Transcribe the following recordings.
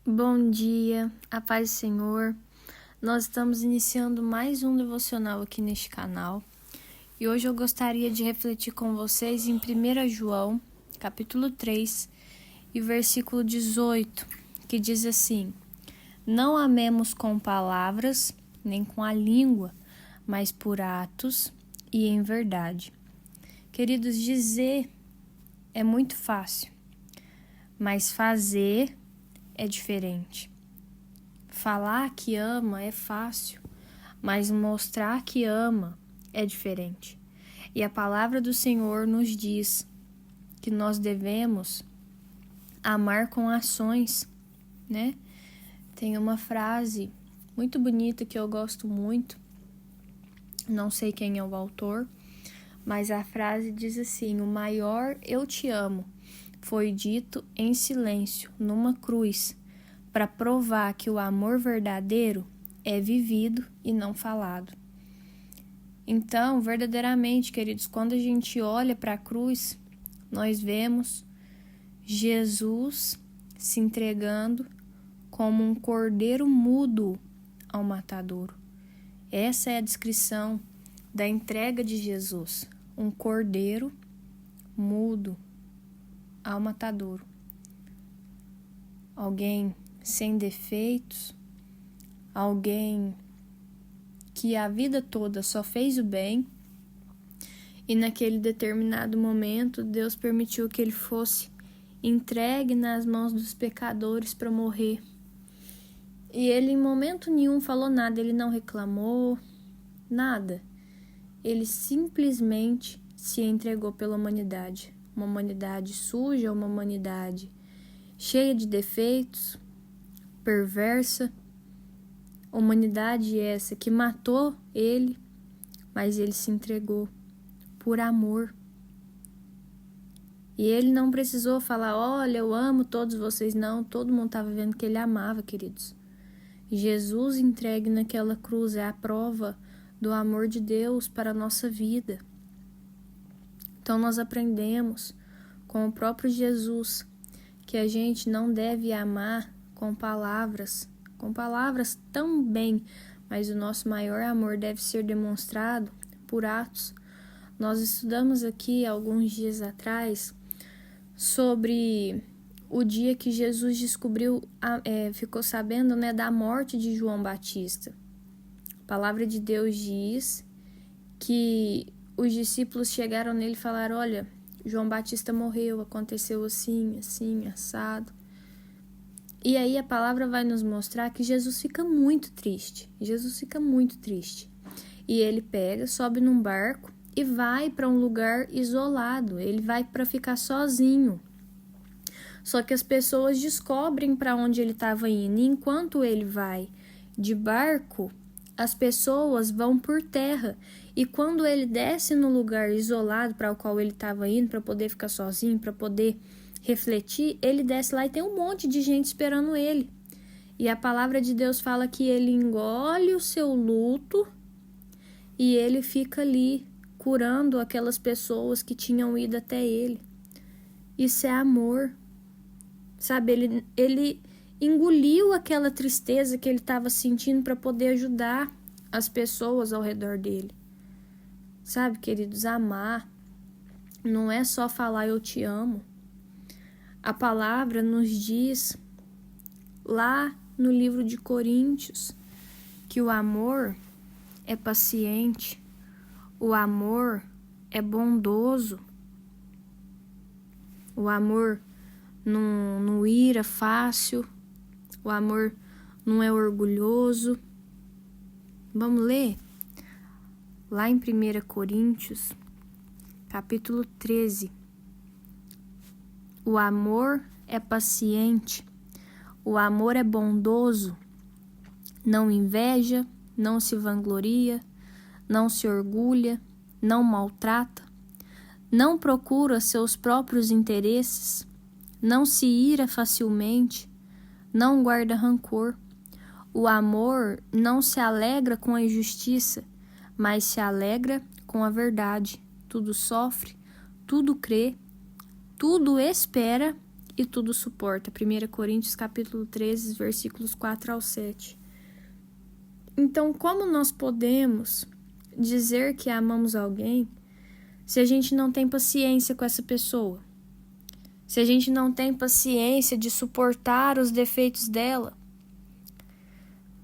Bom dia, a paz do Senhor. Nós estamos iniciando mais um devocional aqui neste canal e hoje eu gostaria de refletir com vocês em 1 João, capítulo 3 e versículo 18, que diz assim: Não amemos com palavras nem com a língua, mas por atos e em verdade. Queridos, dizer é muito fácil, mas fazer é diferente. Falar que ama é fácil, mas mostrar que ama é diferente. E a palavra do Senhor nos diz que nós devemos amar com ações, né? Tem uma frase muito bonita que eu gosto muito, não sei quem é o autor, mas a frase diz assim: o maior eu te amo foi dito em silêncio, numa cruz, para provar que o amor verdadeiro é vivido e não falado. Então, verdadeiramente, queridos, quando a gente olha para a cruz, nós vemos Jesus se entregando como um cordeiro mudo ao matadouro. Essa é a descrição da entrega de Jesus, um cordeiro mudo ao matadouro. Alguém sem defeitos, alguém que a vida toda só fez o bem e naquele determinado momento Deus permitiu que ele fosse entregue nas mãos dos pecadores para morrer. E ele em momento nenhum falou nada, ele não reclamou, nada. Ele simplesmente se entregou pela humanidade. Uma humanidade suja, uma humanidade cheia de defeitos, perversa, humanidade essa que matou ele, mas ele se entregou por amor. E ele não precisou falar: olha, eu amo todos vocês. Não, todo mundo estava vendo que ele amava, queridos. Jesus entregue naquela cruz é a prova do amor de Deus para a nossa vida. Então nós aprendemos com o próprio Jesus que a gente não deve amar com palavras também, mas o nosso maior amor deve ser demonstrado por atos. Nós estudamos aqui alguns dias atrás sobre o dia que Jesus ficou sabendo, da morte de João Batista. A palavra de Deus diz que os discípulos chegaram nele e falaram: olha, João Batista morreu, aconteceu assim, assim, assado. E aí a palavra vai nos mostrar que Jesus fica muito triste. E ele sobe num barco e vai para um lugar isolado. Ele vai para ficar sozinho. Só que as pessoas descobrem para onde ele estava indo. E enquanto ele vai de barco, as pessoas vão por terra. E quando ele desce no lugar isolado para o qual ele estava indo, para poder ficar sozinho, para poder refletir, ele desce lá e tem um monte de gente esperando ele. E a palavra de Deus fala que ele engole o seu luto e ele fica ali curando aquelas pessoas que tinham ido até ele. Isso é amor. Sabe, ele engoliu aquela tristeza que ele estava sentindo para poder ajudar as pessoas ao redor dele. Sabe, queridos, amar não é só falar eu te amo. A palavra nos diz lá no livro de Coríntios que o amor é paciente, o amor é bondoso, o amor não ira fácil, o amor não é orgulhoso. Vamos ler? Lá em 1 Coríntios, capítulo 13. O amor é paciente, o amor é bondoso, não inveja, não se vangloria, não se orgulha, não maltrata, não procura seus próprios interesses, não se ira facilmente, não guarda rancor. O amor não se alegra com a injustiça, mas se alegra com a verdade. Tudo sofre, tudo crê, tudo espera e tudo suporta. 1 Coríntios capítulo 13, versículos 4 ao 7. Então, como nós podemos dizer que amamos alguém se a gente não tem paciência com essa pessoa? Se a gente não tem paciência de suportar os defeitos dela?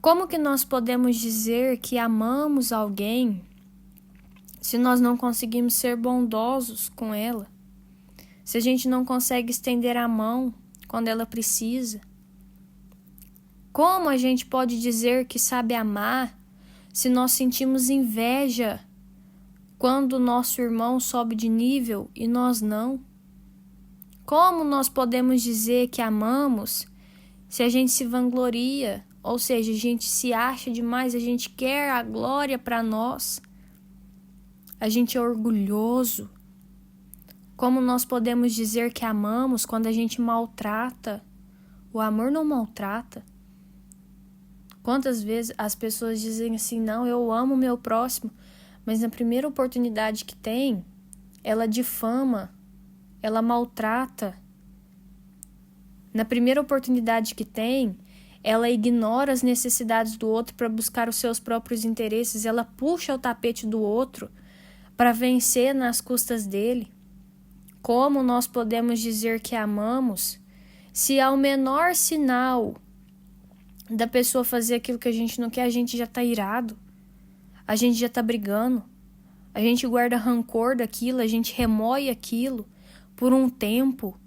Como que nós podemos dizer que amamos alguém se nós não conseguimos ser bondosos com ela? Se a gente não consegue estender a mão quando ela precisa? Como a gente pode dizer que sabe amar se nós sentimos inveja quando o nosso irmão sobe de nível e nós não? Como nós podemos dizer que amamos se a gente se vangloria, ou seja, a gente se acha demais, a gente quer a glória para nós, a gente é orgulhoso? Como nós podemos dizer que amamos quando a gente maltrata? O amor não maltrata. Quantas vezes as pessoas dizem assim, não, eu amo o meu próximo, mas na primeira oportunidade que tem, ela difama, ela maltrata. Na primeira oportunidade que tem, ela ignora as necessidades do outro para buscar os seus próprios interesses, ela puxa o tapete do outro para vencer nas custas dele. Como nós podemos dizer que amamos se ao menor sinal da pessoa fazer aquilo que a gente não quer, a gente já está irado, a gente já está brigando, a gente guarda rancor daquilo, a gente remoe aquilo por um tempo,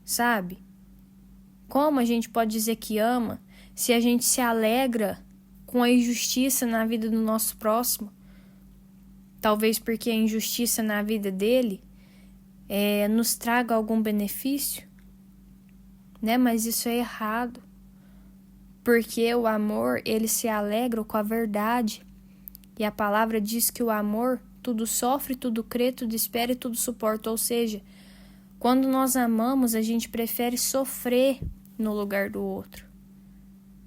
sabe? Como a gente pode dizer que ama se a gente se alegra com a injustiça na vida do nosso próximo? Talvez porque a injustiça na vida dele nos traga algum benefício, né? Mas isso é errado, porque o amor, ele se alegra com a verdade, e a palavra diz que o amor tudo sofre, tudo crê, tudo espera e tudo suporta, ou seja, quando nós amamos, a gente prefere sofrer no lugar do outro,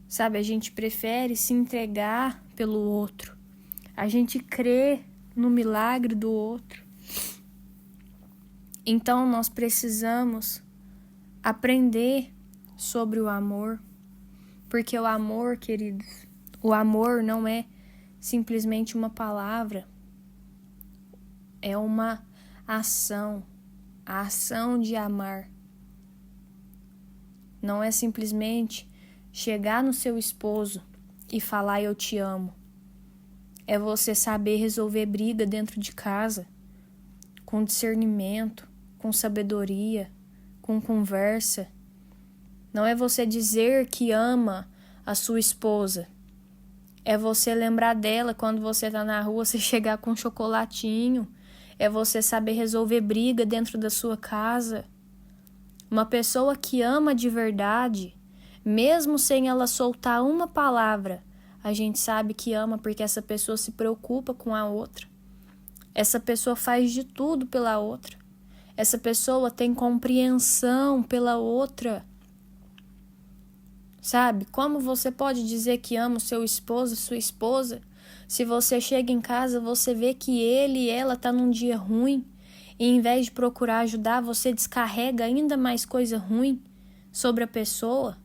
sabe? A gente prefere se entregar pelo outro, a gente crê no milagre do outro. Então nós precisamos aprender sobre o amor, porque o amor, queridos, o amor não é simplesmente uma palavra, é uma ação, a ação de amar. Não é simplesmente chegar no seu esposo e falar eu te amo. É você saber resolver briga dentro de casa, com discernimento, com sabedoria, com conversa. Não é você dizer que ama a sua esposa. É você lembrar dela quando você tá na rua, você chegar com um chocolatinho. É você saber resolver briga dentro da sua casa. Uma pessoa que ama de verdade, mesmo sem ela soltar uma palavra, a gente sabe que ama porque essa pessoa se preocupa com a outra. Essa pessoa faz de tudo pela outra. Essa pessoa tem compreensão pela outra. Sabe? Como você pode dizer que ama o seu esposo, sua esposa, se você chega em casa, você vê que ele e ela tá num dia ruim, e em vez de procurar ajudar, você descarrega ainda mais coisa ruim sobre a pessoa?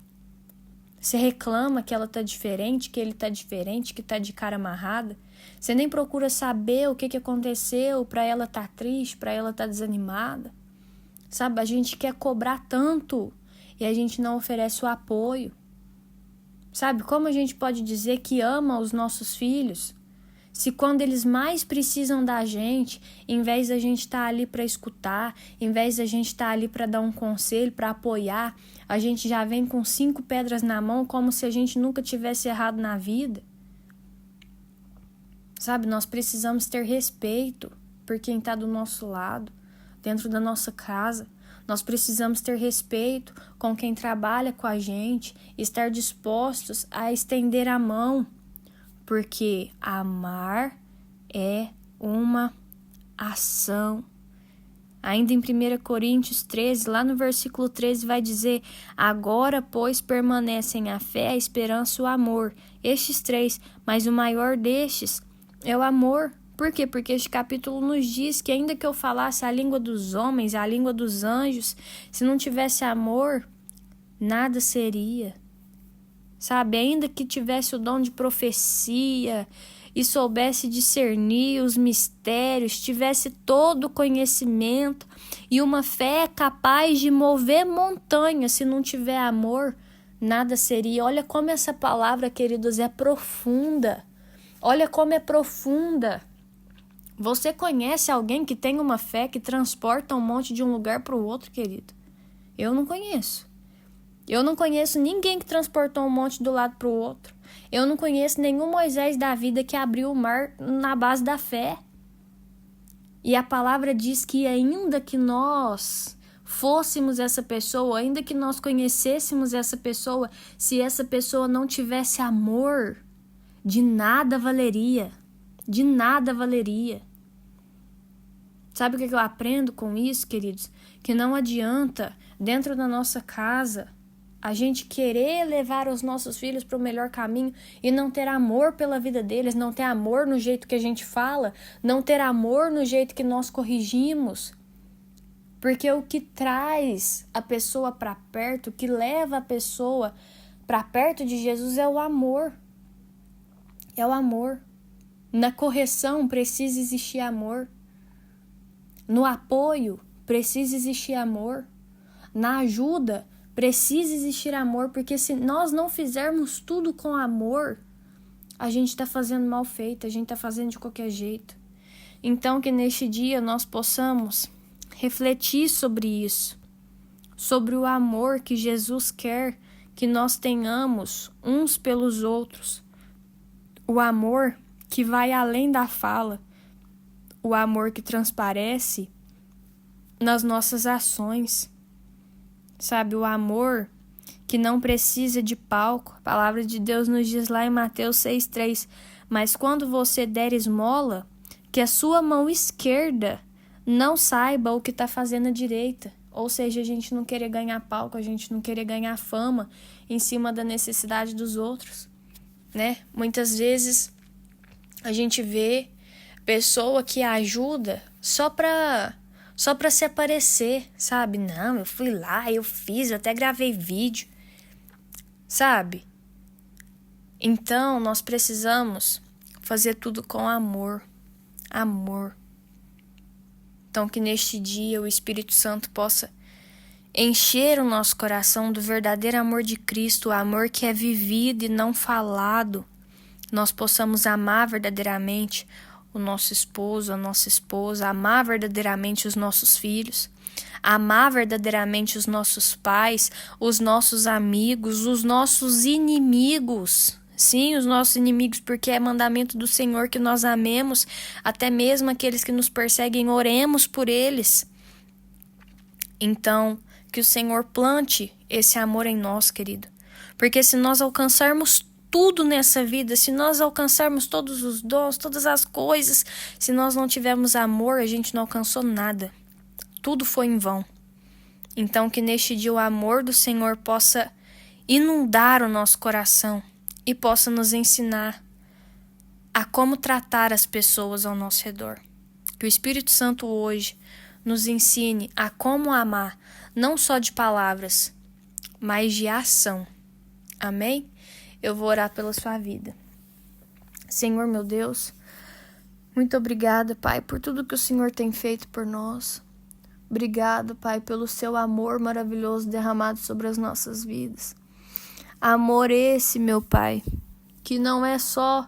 Você reclama que ela tá diferente, que ele tá diferente, que tá de cara amarrada? Você nem procura saber o que aconteceu para ela tá triste, para ela tá desanimada? Sabe, a gente quer cobrar tanto e a gente não oferece o apoio. Sabe, como a gente pode dizer que ama os nossos filhos se quando eles mais precisam da gente, em vez da gente estar ali para escutar, em vez da gente estar ali para dar um conselho, para apoiar, a gente já vem com 5 pedras na mão como se a gente nunca tivesse errado na vida? Sabe, nós precisamos ter respeito por quem está do nosso lado, dentro da nossa casa. Nós precisamos ter respeito com quem trabalha com a gente, estar dispostos a estender a mão, porque amar é uma ação. Ainda em 1 Coríntios 13, lá no versículo 13, vai dizer: agora, pois, permanecem a fé, a esperança e o amor. Estes 3, mas o maior destes é o amor. Por quê? Porque este capítulo nos diz que ainda que eu falasse a língua dos homens, a língua dos anjos, se não tivesse amor, nada seria. Sabe? Ainda que tivesse o dom de profecia e soubesse discernir os mistérios, tivesse todo o conhecimento e uma fé capaz de mover montanhas, se não tiver amor, nada seria. Olha como essa palavra, queridos, é profunda. Olha como é profunda. Você conhece alguém que tem uma fé que transporta um monte de um lugar para o outro, querido? Eu não conheço. Eu não conheço ninguém que transportou um monte do lado para o outro. Eu não conheço nenhum Moisés da vida que abriu o mar na base da fé. E a palavra diz que ainda que nós fôssemos essa pessoa, ainda que nós conhecêssemos essa pessoa, se essa pessoa não tivesse amor, de nada valeria. De nada valeria. Sabe o que eu aprendo com isso, queridos? Que não adianta, dentro da nossa casa, a gente querer levar os nossos filhos para o melhor caminho e não ter amor pela vida deles, não ter amor no jeito que a gente fala, não ter amor no jeito que nós corrigimos. Porque o que traz a pessoa para perto, o que leva a pessoa para perto de Jesus é o amor. É o amor. Na correção precisa existir amor. No apoio precisa existir amor. Na ajuda precisa existir amor, porque se nós não fizermos tudo com amor, a gente está fazendo mal feito, a gente está fazendo de qualquer jeito. Então que neste dia nós possamos refletir sobre isso, sobre o amor que Jesus quer que nós tenhamos uns pelos outros, o amor que vai além da fala, o amor que transparece nas nossas ações. Sabe, o amor que não precisa de palco. A palavra de Deus nos diz lá em Mateus 6,3: mas quando você der esmola, que a sua mão esquerda não saiba o que está fazendo a direita. Ou seja, a gente não querer ganhar palco, a gente não querer ganhar fama em cima da necessidade dos outros, né? Muitas vezes a gente vê pessoa que ajuda só para se aparecer, sabe? Não, eu fui lá, eu fiz, eu até gravei vídeo, sabe? Então, nós precisamos fazer tudo com amor. Amor. Então, que neste dia o Espírito Santo possa encher o nosso coração do verdadeiro amor de Cristo, o amor que é vivido e não falado. Nós possamos amar verdadeiramente o nosso esposo, a nossa esposa, amar verdadeiramente os nossos filhos, amar verdadeiramente os nossos pais, os nossos amigos, os nossos inimigos. Sim, os nossos inimigos, porque é mandamento do Senhor que nós amemos, até mesmo aqueles que nos perseguem, oremos por eles. Então, que o Senhor plante esse amor em nós, querido. Porque se nós alcançarmos tudo nessa vida, se nós alcançarmos todos os dons, todas as coisas, se nós não tivermos amor, a gente não alcançou nada. Tudo foi em vão. Então, que neste dia o amor do Senhor possa inundar o nosso coração e possa nos ensinar a como tratar as pessoas ao nosso redor. Que o Espírito Santo hoje nos ensine a como amar, não só de palavras, mas de ação. Amém? Eu vou orar pela sua vida. Senhor, meu Deus, muito obrigada, Pai, por tudo que o Senhor tem feito por nós. Obrigado, Pai, pelo seu amor maravilhoso derramado sobre as nossas vidas. Amor esse, meu Pai, que não é só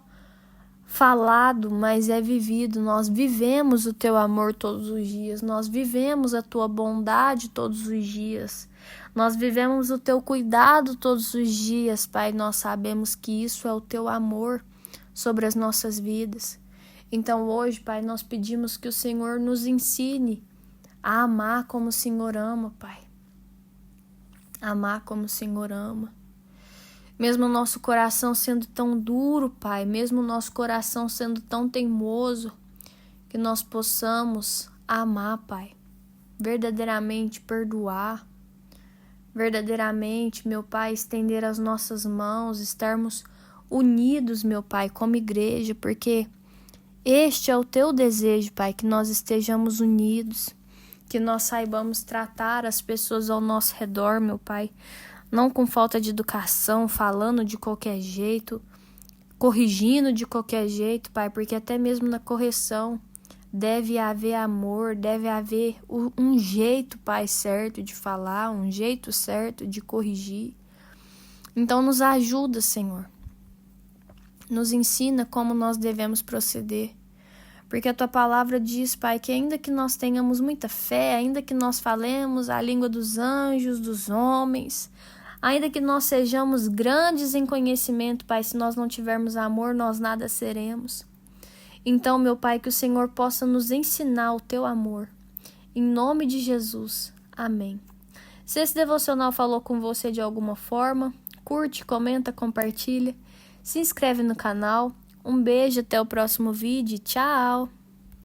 falado, mas é vivido. Nós vivemos o teu amor todos os dias. Nós vivemos a tua bondade todos os dias. Nós vivemos o teu cuidado todos os dias, Pai. Nós sabemos que isso é o teu amor sobre as nossas vidas. Então hoje, Pai, nós pedimos que o Senhor nos ensine a amar como o Senhor ama, Pai. Amar como o Senhor ama. Mesmo o nosso coração sendo tão duro, Pai, mesmo o nosso coração sendo tão teimoso, que nós possamos amar, Pai, verdadeiramente perdoar, verdadeiramente, meu Pai, estender as nossas mãos, estarmos unidos, meu Pai, como igreja, porque Este é o teu desejo, Pai, que nós estejamos unidos, que nós saibamos tratar as pessoas ao nosso redor, meu Pai, não com falta de educação, falando de qualquer jeito, corrigindo de qualquer jeito, Pai, porque até mesmo na correção deve haver amor, deve haver um jeito, Pai, certo de falar, um jeito certo de corrigir. Então nos ajuda, Senhor. Nos ensina como nós devemos proceder. Porque a Tua palavra diz, Pai, que ainda que nós tenhamos muita fé, ainda que nós falemos a língua dos anjos, dos homens, ainda que nós sejamos grandes em conhecimento, Pai, se nós não tivermos amor, nós nada seremos. Então, meu Pai, que o Senhor possa nos ensinar o Teu amor. Em nome de Jesus. Amém. Se esse devocional falou com você de alguma forma, curte, comenta, compartilha. Se inscreve no canal. Um beijo, até o próximo vídeo. Tchau!